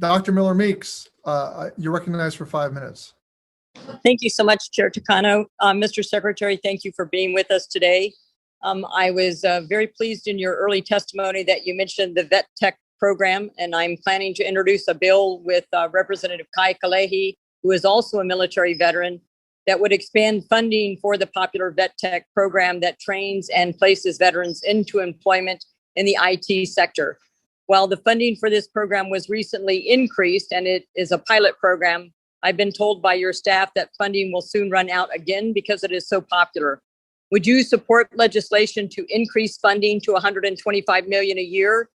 Dr. Miller-Meeks, you're recognized for 5 minutes. Thank you so much, Chair Takano. Mr. Secretary, thank you for being with us today. I was very pleased in your early testimony that you mentioned the Vet Tech program, and I'm planning to introduce a bill with Representative Kai Kalehi, who is also a military veteran, that would expand funding for the popular Vet Tech program that trains and places veterans into employment in the IT sector. While the funding for this program was recently increased and it is a pilot program, I've been told by your staff that funding will soon run out again because it is so popular. Would you support legislation to increase funding to $125 million a year,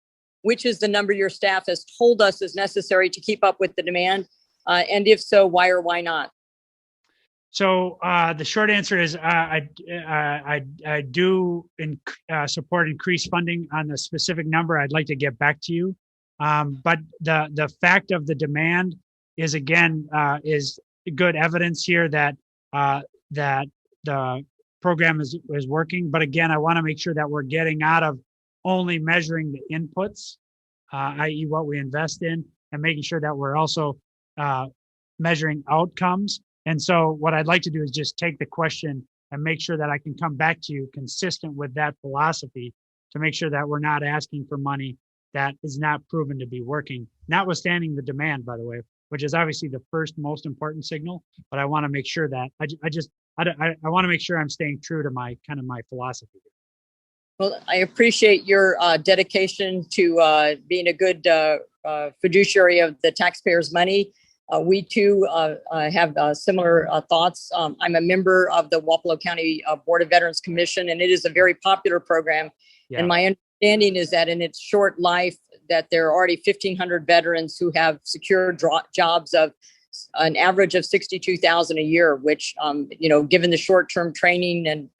which is the number your staff has told us is necessary to keep up with the demand? And if so, why or why not? So the short answer is I do support increased funding. On the specific number, I'd like to get back to you. But the fact of the demand is, again, is good evidence here that that the program is working. But again, I want to make sure that we're getting out of only measuring the inputs, i.e. what we invest in, and making sure that we're also measuring outcomes. And so what I'd like to do is just take the question and make sure that I can come back to you consistent with that philosophy to make sure that we're not asking for money that is not proven to be working, notwithstanding the demand, by the way, which is obviously the first most important signal. But I want to make sure that I want to make sure I'm staying true to my philosophy. Well, I appreciate your dedication to being a good fiduciary of the taxpayers' money. We too have similar thoughts. I'm a member of the Wapello County Board of Veterans Commission, and it is a very popular program. Yeah. And my understanding is that in its short life, that there are already 1,500 veterans who have secured jobs of an average of $62,000 a year, which, given the short-term training and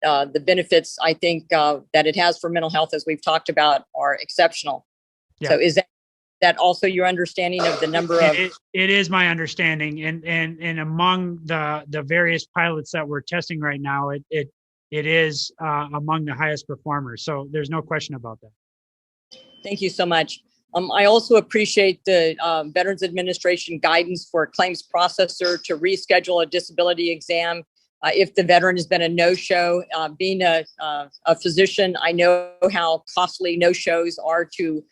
the benefits, I think that it has for mental health, as we've talked about, are exceptional. Yeah. So is that also your understanding of the number of? It is my understanding, and among the various pilots that we're testing right now, it is among the highest performers. So there's no question about that. Thank you so much. I also appreciate the Veterans Administration guidance for a claims processor to reschedule a disability exam if the veteran has been a no-show. Being a physician, I know how costly no-shows are to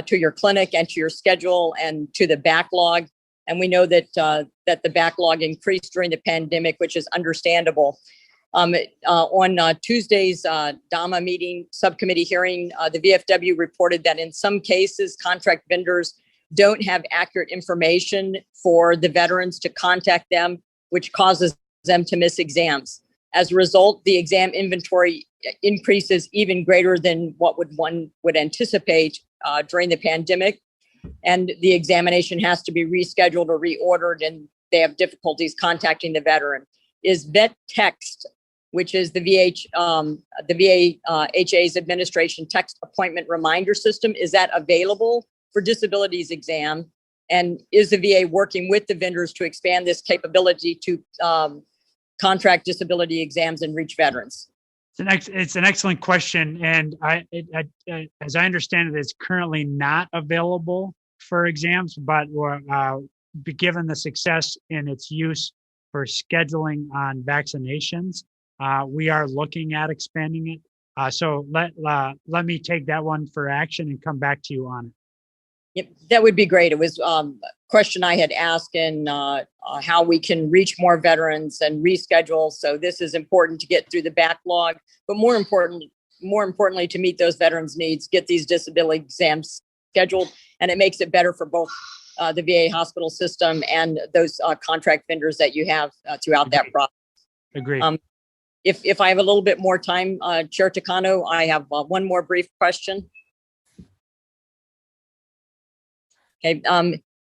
your clinic and to your schedule and to the backlog. And we know that the backlog increased during the pandemic, which is understandable. On Tuesday's DAMA meeting subcommittee hearing, the VFW reported that in some cases, contract vendors don't have accurate information for the veterans to contact them, which causes them to miss exams. As a result, the exam inventory increases even greater than what one would anticipate during the pandemic. And the examination has to be rescheduled or reordered, and they have difficulties contacting the veteran. Is Vet Text, which is the VAHA's administration text appointment reminder system, is that available for disabilities exam? And is the VA working with the vendors to expand this capability to contract disability exams and reach veterans? It's an excellent question, and as I understand it, it's currently not available for exams, but given the success in its use for scheduling on vaccinations, we are looking at expanding it. So let me take that one for action and come back to you on it. Yep, that would be great. It was a question I had asked in how we can reach more veterans and reschedule. So this is important to get through the backlog, but more importantly, to meet those veterans' needs, get these disability exams scheduled, and it makes it better for both the VA hospital system and those contract vendors that you have throughout that process. Agree. If I have a little bit more time, Chair Takano, I have one more brief question. Okay,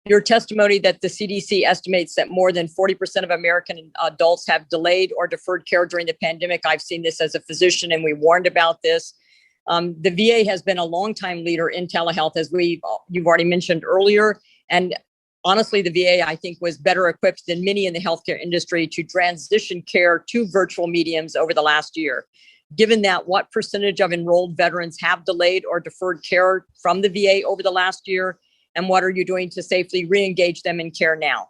your testimony that the CDC estimates that more than 40% of American adults have delayed or deferred care during the pandemic. I've seen this as a physician, and we warned about this. The VA has been a longtime leader in telehealth, as you've already mentioned earlier. And honestly, the VA, I think, was better equipped than many in the healthcare industry to transition care to virtual mediums over the last year. Given that, what percentage of enrolled veterans have delayed or deferred care from the VA over the last year? And what are you doing to safely re-engage them in care now?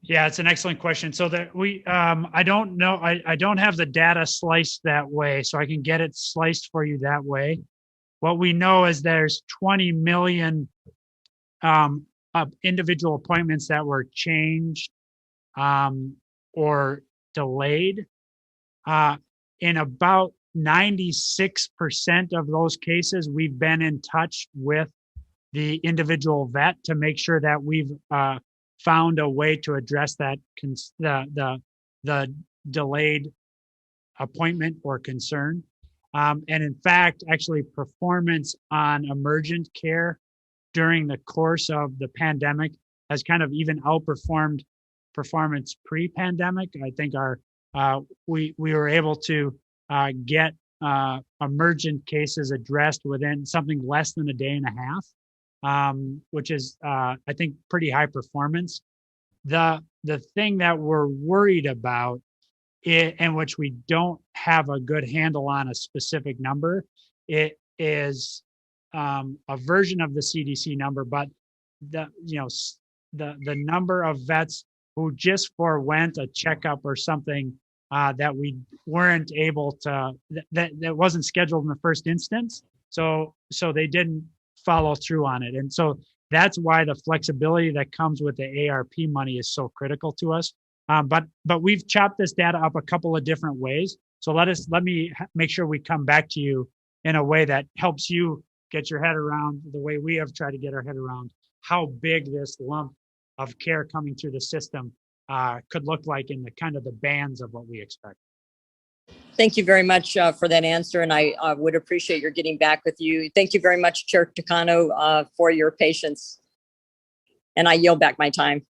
Yeah, it's an excellent question. So that I don't know, I don't have the data sliced that way, so I can get it sliced for you that way. What we know is there's 20 million of individual appointments that were changed or delayed. In about 96% of those cases, we've been in touch with the individual vet to make sure that we've found a way to address that the delayed appointment or concern. And in fact, actually performance on emergent care during the course of the pandemic has kind of even outperformed performance pre-pandemic. I think we were able to get emergent cases addressed within something less than a day and a half, which is, I think, pretty high performance. The thing that we're worried about, and which we don't have a good handle on a specific number, it is a version of the CDC number, but the number of vets who just forwent a checkup or something that we weren't able to, that wasn't scheduled in the first instance. So they didn't follow through on it. And so that's why the flexibility that comes with the ARP money is so critical to us. But we've chopped this data up a couple of different ways. So let me make sure we come back to you in a way that helps you get your head around the way we have tried to get our head around how big this lump of care coming through the system could look like in the kind of the bands of what we expect. Thank you very much for that answer, and I would appreciate your getting back with you. Thank you very much, Chair Takano, for your patience. And I yield back my time.